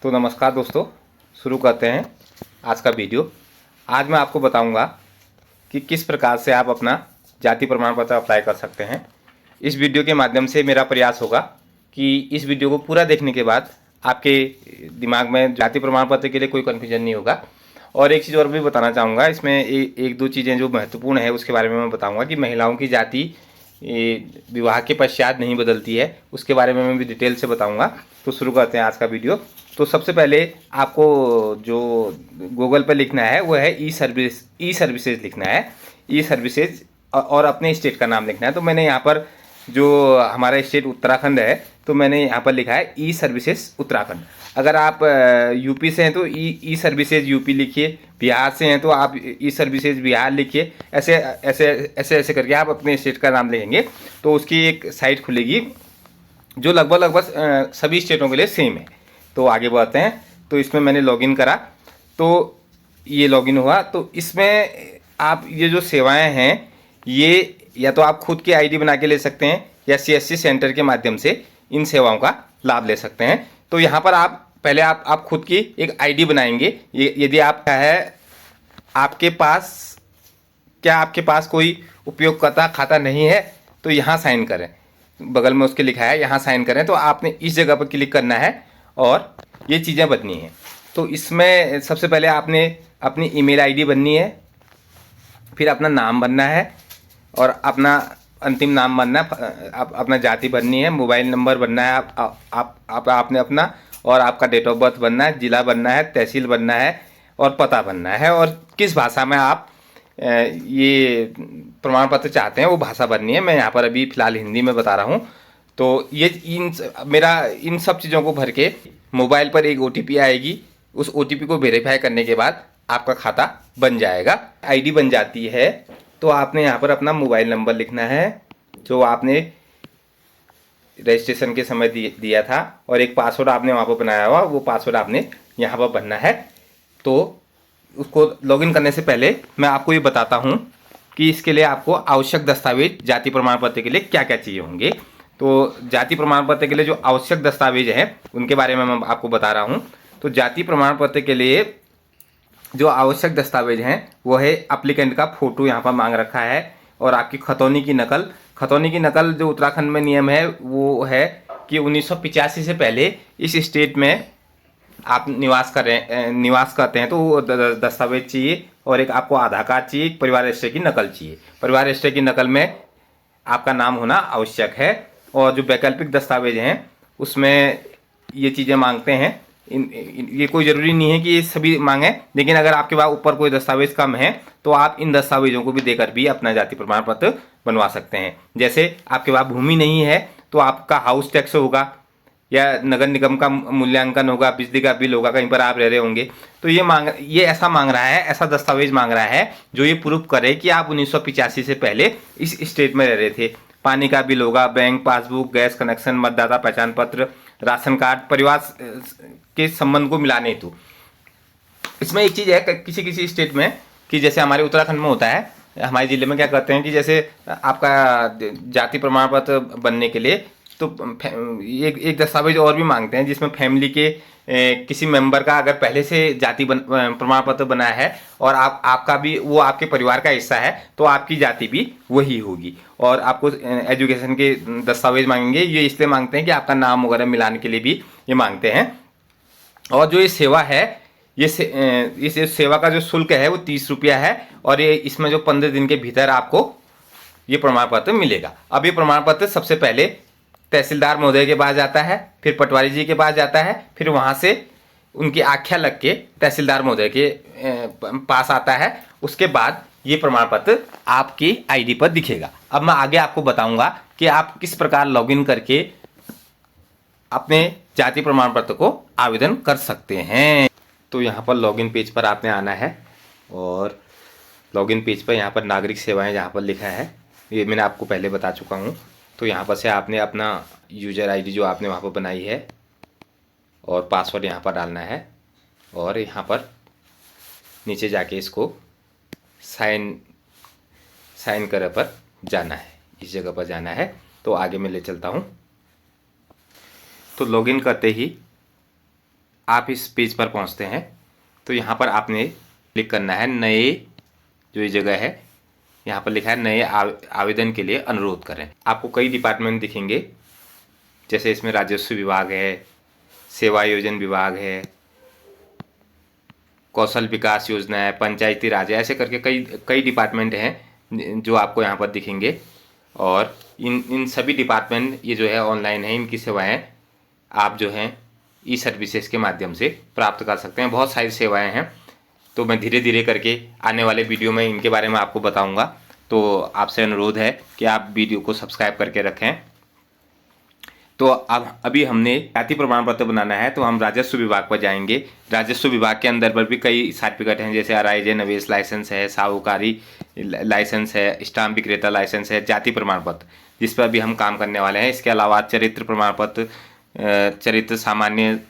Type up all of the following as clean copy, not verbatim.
तो नमस्कार दोस्तों, शुरू करते हैं आज का वीडियो। आज मैं आपको बताऊंगा कि किस प्रकार से आप अपना जाति प्रमाण पत्र अप्लाई कर सकते हैं। इस वीडियो के माध्यम से मेरा प्रयास होगा कि इस वीडियो को पूरा देखने के बाद आपके दिमाग में जाति प्रमाण पत्र के लिए कोई कन्फ्यूजन नहीं होगा। और एक चीज़ और भी बताना चाहूँगा, इसमें एक दो चीज़ें जो महत्वपूर्ण है उसके बारे में मैं बताऊँगा कि महिलाओं की जाति विवाह के पश्चात नहीं बदलती है, उसके बारे में मैं भी डिटेल से बताऊँगा। तो शुरू करते हैं आज का वीडियो। तो सबसे पहले आपको जो गूगल पर लिखना है वो है ई सर्विसेज लिखना है, ई सर्विसेज, और अपने स्टेट का नाम लिखना है। तो मैंने यहाँ पर जो हमारा स्टेट उत्तराखंड है तो मैंने यहाँ पर लिखा है ई सर्विसेज उत्तराखंड। अगर आप यूपी से हैं तो ई सर्विसेज यूपी लिखिए, बिहार से हैं तो आप ई सर्विसेज बिहार लिखिए। ऐसे ऐसे ऐसे ऐसे करके आप अपने स्टेट का नाम लिखेंगे तो उसकी एक साइट खुलेगी जो लगभग सभी स्टेटों के लिए सेम है। तो आगे बढ़ते हैं। तो इसमें मैंने लॉगिन करा, तो ये लॉगिन हुआ। तो इसमें आप ये जो सेवाएं हैं ये या तो आप खुद की आईडी बना के ले सकते हैं या सीएससी सेंटर के माध्यम से इन सेवाओं का लाभ ले सकते हैं। तो यहाँ पर आप पहले आप खुद की एक आईडी बनाएंगे। ये यदि आपका है, आपके पास कोई उपयोगकर्ता खाता नहीं है तो यहाँ साइन करें, बगल में उसके लिखा है यहाँ साइन करें। तो आपने इस जगह पर क्लिक करना है और ये चीज़ें बननी है। तो इसमें सबसे पहले आपने अपनी ईमेल आईडी बननी है, फिर अपना नाम बनना है और अपना अंतिम नाम बनना है, अपना जाति बननी है, मोबाइल नंबर बनना है आपने अपना, और आपका डेट ऑफ बर्थ बनना है, ज़िला बनना है, तहसील बनना है और पता बनना है, और किस भाषा में आप ये प्रमाण पत्र चाहते हैं वो भाषा बननी है। मैं यहाँ पर अभी फ़िलहाल हिंदी में बता रहा हूँ। तो ये इन सब चीज़ों को भर के मोबाइल पर एक ओटीपी आएगी, उस ओटीपी को वेरीफाई करने के बाद आपका खाता बन जाएगा। आईडी बन जाती है तो आपने यहाँ पर अपना मोबाइल नंबर लिखना है जो आपने रजिस्ट्रेशन के समय दिया था, और एक पासवर्ड आपने वहाँ पर बनाया हुआ, वो पासवर्ड आपने यहाँ पर भरना है। तो उसको लॉगिन करने से पहले मैं आपको ये बताता हूँ कि इसके लिए आपको आवश्यक दस्तावेज जाति प्रमाण पत्र के लिए क्या क्या चाहिए होंगे। तो जाति प्रमाण पत्र के लिए जो आवश्यक दस्तावेज हैं उनके बारे में मैं आपको बता रहा हूँ। तो जाति प्रमाण पत्र के लिए जो आवश्यक दस्तावेज हैं वो है एप्लीकेंट का फ़ोटो यहाँ पर मांग रखा है, और आपकी खतौनी की नकल जो उत्तराखंड में नियम है वो है कि 1985 से पहले इस स्टेट में आप निवास करते हैं तो वो दस्तावेज चाहिए, और एक आपको आधार कार्ड चाहिए, एक परिवार रजिस्टर की नकल चाहिए। परिवार रजिस्टर की नकल में आपका नाम होना आवश्यक है। और जो वैकल्पिक दस्तावेज हैं उसमें ये चीज़ें मांगते हैं। ये कोई ज़रूरी नहीं है कि ये सभी मांगें, लेकिन अगर आपके पास ऊपर कोई दस्तावेज कम है तो आप इन दस्तावेजों को भी देकर भी अपना जाति प्रमाण पत्र बनवा सकते हैं। जैसे आपके पास भूमि नहीं है तो आपका हाउस टैक्स होगा या नगर निगम का मूल्यांकन होगा, बिजली का बिल होगा, कहीं पर आप रह रहे होंगे। तो ये ऐसा मांग रहा है, ऐसा दस्तावेज मांग रहा है जो ये प्रूफ करे कि आप 1985 से पहले इस स्टेट में रह रहे थे। पानी का बिल होगा, बैंक पासबुक, गैस कनेक्शन, मतदाता पहचान पत्र, राशन कार्ड, परिवार के संबंध को मिलाने हेतु। इसमें एक चीज़ है किसी किसी स्टेट में कि जैसे हमारे उत्तराखंड में होता है, हमारे ज़िले में क्या करते हैं कि जैसे आपका जाति प्रमाण पत्र बनने के लिए तो एक दस्तावेज और भी मांगते हैं जिसमें फैमिली के किसी मेंबर का अगर पहले से जाति प्रमाण पत्र बना है और आपका भी वो आपके परिवार का हिस्सा है तो आपकी जाति भी वही होगी। और आपको एजुकेशन के दस्तावेज मांगेंगे, ये इसलिए मांगते हैं कि आपका नाम वगैरह मिलाने के लिए भी ये मांगते हैं। और जो ये सेवा है, इस सेवा का जो शुल्क है वो 30 रुपया है, और ये इसमें जो 15 दिन के भीतर आपको ये प्रमाण पत्र मिलेगा। अब ये प्रमाण पत्र सबसे पहले तहसीलदार महोदय के पास जाता है, फिर पटवारी जी के पास जाता है, फिर वहाँ से उनकी आख्या लग के तहसीलदार महोदय के पास आता है। उसके बाद ये प्रमाण पत्र आपकी आईडी पर दिखेगा। अब मैं आगे आपको बताऊंगा कि आप किस प्रकार लॉगिन करके अपने जाति प्रमाण पत्र को आवेदन कर सकते हैं। तो यहाँ पर लॉगिन पेज पर आपने आना है, और लॉगिन पेज पर यहाँ पर नागरिक सेवाएं जहाँ पर लिखा है ये मैंने आपको पहले बता चुका हूँ। तो यहाँ पर से आपने अपना यूज़र आईडी जो आपने वहाँ पर बनाई है और पासवर्ड यहाँ पर डालना है, और यहाँ पर नीचे जाके इसको साइन करे पर जाना है, इस जगह पर जाना है। तो आगे मैं ले चलता हूँ। तो लॉगिन करते ही आप इस पेज पर पहुंचते हैं तो यहाँ पर आपने क्लिक करना है नए, जो ये जगह है यहाँ पर लिखा है नए आवेदन के लिए अनुरोध करें। आपको कई डिपार्टमेंट दिखेंगे, जैसे इसमें राजस्व विभाग है, सेवा योजन विभाग है, कौशल विकास योजना है, पंचायती राज है, ऐसे करके कई डिपार्टमेंट हैं जो आपको यहाँ पर दिखेंगे। और इन सभी डिपार्टमेंट ये जो है ऑनलाइन है, इनकी सेवाएं आप जो हैं ई सर्विसेज के माध्यम से प्राप्त कर सकते हैं। बहुत सारी सेवाएं हैं, तो मैं धीरे धीरे करके आने वाले वीडियो में इनके बारे में आपको बताऊंगा। तो आपसे अनुरोध है कि आप वीडियो को सब्सक्राइब करके रखें। तो अब अभी हमने जाति प्रमाण पत्र बनाना है, तो हम राजस्व विभाग पर जाएंगे। राजस्व विभाग के अंदर पर भी कई सर्टिफिकेट हैं, जैसे अराइज है, निवेश लाइसेंस है, साहूकारी लाइसेंस है, स्टाम्प विक्रेता लाइसेंस है, जाति प्रमाण पत्र, जिस पर भी हम काम करने वाले हैं। इसके अलावा चरित्र प्रमाण पत्र, चरित्र सामान्य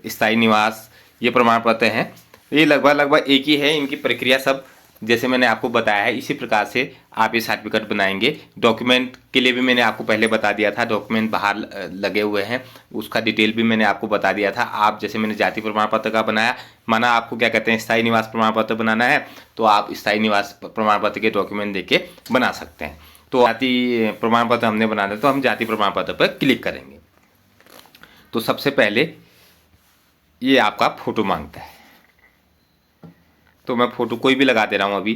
स्थायी निवास, ये प्रमाण पत्र हैं। ये लगभग एक ही है, इनकी प्रक्रिया सब जैसे मैंने आपको बताया है इसी प्रकार से आप ये सर्टिफिकेट बनाएंगे। डॉक्यूमेंट के लिए भी मैंने आपको पहले बता दिया था, डॉक्यूमेंट बाहर लगे हुए हैं, उसका डिटेल भी मैंने आपको बता दिया था। आप जैसे मैंने जाति प्रमाण पत्र का बनाया, माना आपको क्या कहते हैं स्थायी निवास प्रमाण पत्र बनाना है, तो आप स्थायी निवास प्रमाण पत्र के डॉक्यूमेंट देके बना सकते हैं। तो जाति प्रमाण पत्र हमने बनाना है तो हम जाति प्रमाण पत्र पर क्लिक करेंगे। तो सबसे पहले ये आपका फोटो मांगता है, तो मैं फ़ोटो कोई भी लगा दे रहा हूँ अभी,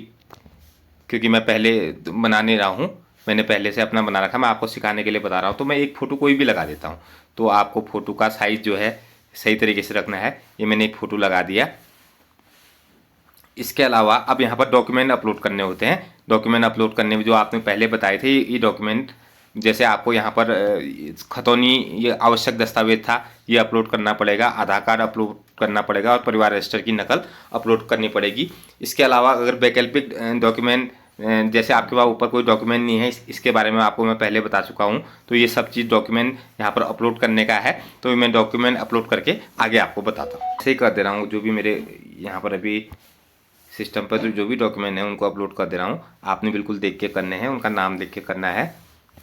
क्योंकि मैं पहले बना नहीं रहा हूँ, मैंने पहले से अपना बना रखा, मैं आपको सिखाने के लिए बता रहा हूँ। तो मैं एक फ़ोटो कोई भी लगा देता हूँ। तो आपको फ़ोटो का साइज़ जो है सही तरीके से रखना है। ये मैंने एक फ़ोटो लगा दिया। इसके अलावा अब यहाँ पर डॉक्यूमेंट अपलोड करने होते हैं। डॉक्यूमेंट अपलोड करने में जो आपने पहले बताए थे, ये डॉक्यूमेंट जैसे आपको यहाँ पर खतौनी ये आवश्यक दस्तावेज था, ये अपलोड करना पड़ेगा, आधार कार्ड अपलोड करना पड़ेगा और परिवार रजिस्टर की नकल अपलोड करनी पड़ेगी। इसके अलावा अगर वैकल्पिक डॉक्यूमेंट जैसे आपके पास ऊपर कोई डॉक्यूमेंट नहीं है, इसके बारे में आपको मैं पहले बता चुका हूँ, तो ये सब चीज़ डॉक्यूमेंट यहाँ पर अपलोड करने का है। तो मैं डॉक्यूमेंट अपलोड करके आगे आपको बताता हूँ। ऐसे ही कर दे रहा हूँ, जो भी मेरे यहाँ पर अभी सिस्टम पर जो भी डॉक्यूमेंट है उनको अपलोड कर दे रहा हूँ। आपने बिल्कुल देख के करने हैं, उनका नाम लिख के करना है।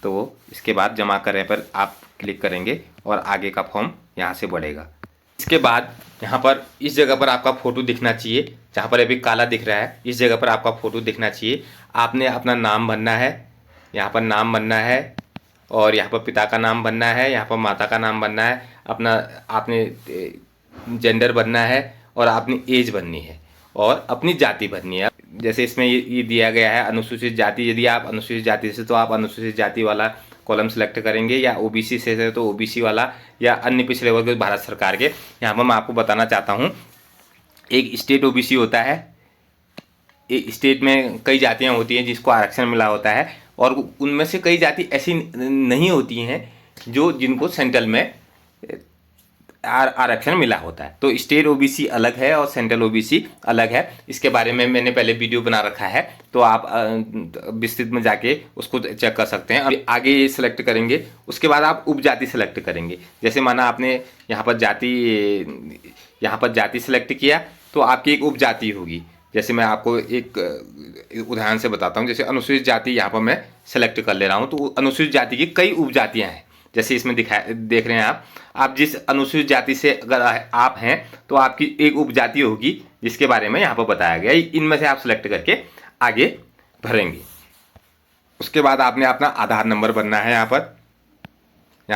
तो इसके बाद जमा करने पर आप क्लिक करेंगे और आगे का फॉर्म यहाँ से बढ़ेगा। इसके बाद यहाँ पर इस जगह पर आपका फ़ोटो दिखना चाहिए, जहाँ पर अभी काला दिख रहा है, इस जगह पर आपका फ़ोटो दिखना चाहिए। आपने अपना नाम भरना है, यहाँ पर नाम भरना है, और यहाँ पर पिता का नाम भरना है, यहाँ पर माता का नाम भरना है, अपना आपने जेंडर भरना है, और अपनी एज भरनी है, और अपनी जाति भरनी है। जैसे इसमें ये दिया गया है अनुसूचित जाति, यदि आप अनुसूचित जाति से तो आप अनुसूचित जाति वाला कॉलम सेलेक्ट करेंगे, या ओबीसी से है तो ओबीसी वाला, या अन्य पिछड़े वर्ग भारत सरकार के। यहाँ पर मैं आपको बताना चाहता हूँ, एक स्टेट ओबीसी होता है, एक स्टेट में कई जातियाँ होती हैं जिसको आरक्षण मिला होता है, और उनमें से कई जाति ऐसी नहीं होती हैं जिनको सेंट्रल में आरक्षण मिला होता है। तो स्टेट ओबीसी अलग है और सेंट्रल ओबीसी अलग है। इसके बारे में मैंने पहले वीडियो बना रखा है, तो आप विस्तृत में जाके उसको चेक कर सकते हैं। अब आगे ये सिलेक्ट करेंगे, उसके बाद आप उपजाति सेलेक्ट करेंगे। जैसे माना आपने यहाँ पर जाति सेलेक्ट किया, तो आपकी एक उपजाति होगी। जैसे मैं आपको एक उदाहरण से बताता हूँ, जैसे अनुसूचित जाति यहाँ पर मैं सेलेक्ट कर ले रहा हूँ। तो अनुसूचित जाति की कई उपजातियाँ हैं, जैसे इसमें देख रहे हैं आप जिस अनुसूचित जाति से अगर आप हैं तो आपकी एक उपजाति होगी जिसके बारे में यहाँ पर बताया गया। इनमें से आप सेलेक्ट करके आगे भरेंगे। उसके बाद आपने अपना आधार नंबर भरना है, यहाँ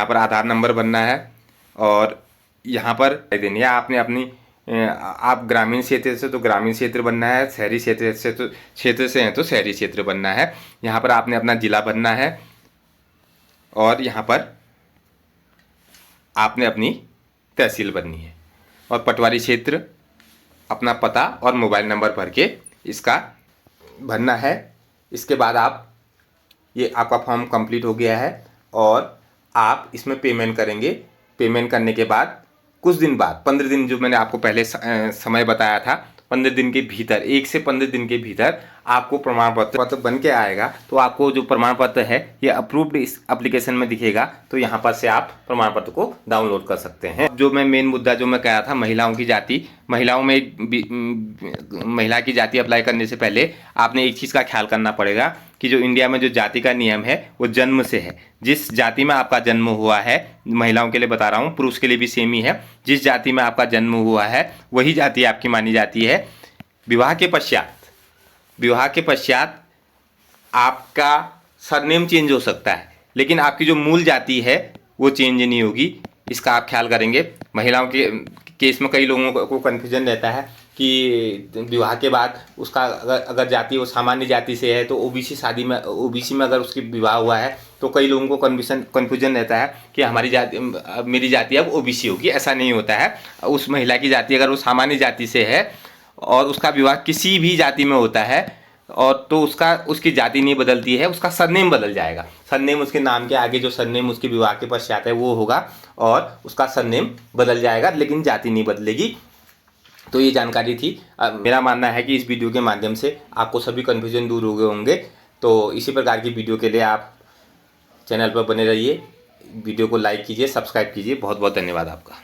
पर आधार नंबर भरना है, और यहाँ पर देनी है आपने अपनी आप ग्रामीण क्षेत्र से तो ग्रामीण क्षेत्र बनना है, शहरी क्षेत्र से हैं तो शहरी क्षेत्र बनना है। यहाँ पर आपने अपना जिला भरना है, और यहाँ पर आपने अपनी तहसील भरनी है, और पटवारी क्षेत्र अपना पता और मोबाइल नंबर भर के इसका भरना है। इसके बाद ये आपका फॉर्म कंप्लीट हो गया है, और आप इसमें पेमेंट करेंगे। पेमेंट करने के बाद कुछ दिन बाद 15 दिन जो मैंने आपको पहले समय बताया था, 15 दिन के भीतर, 1 से 15 दिन के भीतर आपको प्रमाण पत्र बन के आएगा तो आपको जो प्रमाण पत्र है ये अप्रूव्ड इस एप्लीकेशन में दिखेगा, तो यहाँ पर से आप प्रमाण पत्र को डाउनलोड कर सकते हैं। जो मैं मेन मुद्दा जो मैं कह रहा था, महिलाओं की जाति, महिलाओं में महिला की जाति अप्लाई करने से पहले आपने एक चीज़ का ख्याल करना पड़ेगा कि जो इंडिया में जो जाति का नियम है वो जन्म से है। जिस जाति में आपका जन्म हुआ है, महिलाओं के लिए बता रहा हूँ, पुरुष के लिए भी सेम ही है, जिस जाति में आपका जन्म हुआ है वही जाति आपकी मानी जाती है। विवाह के पश्चात आपका सरनेम चेंज हो सकता है, लेकिन आपकी जो मूल जाति है वो चेंज नहीं होगी। इसका आप ख्याल करेंगे। महिलाओं के केस में कई लोगों को कन्फ्यूजन रहता है कि विवाह के बाद उसका अगर जाति वो सामान्य जाति से है तो ओबीसी में अगर उसकी विवाह हुआ है तो कई लोगों को कन्फ्यूजन रहता है कि मेरी जाति अब ओबीसी होगी। ऐसा नहीं होता है। उस महिला की जाति अगर वो सामान्य जाति से है और उसका विवाह किसी भी जाति में होता है और तो उसकी जाति नहीं बदलती है, उसका सरनेम बदल जाएगा। सरनेम उसके नाम के आगे जो सरनेम उसके विवाह के पश्चात है वो होगा और उसका सरनेम बदल जाएगा, लेकिन जाति नहीं बदलेगी। तो ये जानकारी थी। मेरा मानना है कि इस वीडियो के माध्यम से आपको सभी कन्फ्यूजन दूर हो गए होंगे। तो इसी प्रकार की वीडियो के लिए आप चैनल पर बने रहिए, वीडियो को लाइक कीजिए, सब्सक्राइब कीजिए। बहुत बहुत धन्यवाद आपका।